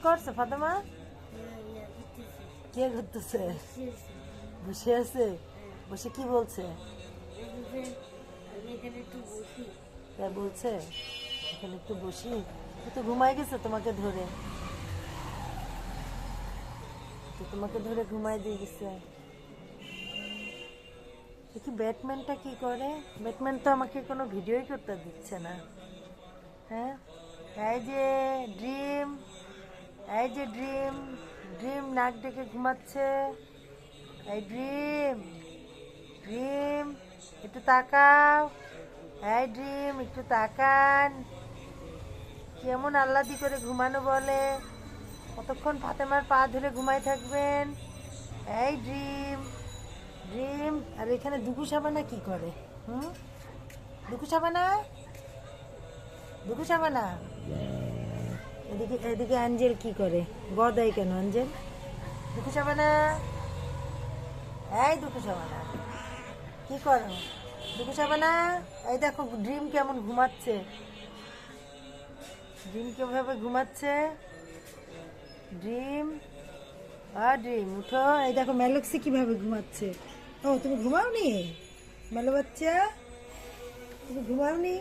করছে ফাতেমা? কে ঘুরতেছে? বসে আছে? বসে কি বলছে? বলছে এখানে একটু বসি। তো ঘুমাই গেছে তোমাকে ধরে, তো তোমাকে ধরে ঘুমাই দিয়ে গেছে। দেখি ব্যাটম্যানটা কি করে। ব্যাটম্যান তো আমাকে কোনো ভিডিওই করতে দিচ্ছে না। হ্যাঁ, এই যে ড্রিম, এই যে ড্রিম, ড্রিম নাক ডেকে ঘুমাচ্ছে। এই ড্রিম, ড্রিম একটু তাকাও। এই ড্রিম একটু তাকান। কেমন আল্লাদি করে ঘুমানো বলে। কতক্ষণ ফাতেমার পা ধরে ঘুমাই থাকবেন? এই ড্রিম, ড্রিম। আর এখানে দুকু সাবানা কি করে? দুকু সাবানা, দুকু সাবানা। এদিকে এদিকে অ্যাঞ্জেল কি করে? গদাই কেন অ্যাঞ্জেল? দুকু সাবানা, এই দুকু সাবানা কি করো? দুকু সাবানা, এই দেখো ড্রিম কেমন ঘুমাচ্ছে। ড্রিম কিভাবে ঘুমাচ্ছে। ড্রিম, ড্রিম উঠো। এই দেখো ম্যালক্সি কিভাবে ঘুমাচ্ছে। ও তুমি ঘুমাওনি? মেলো বাচ্চা, তুমি ঘুমাওনি?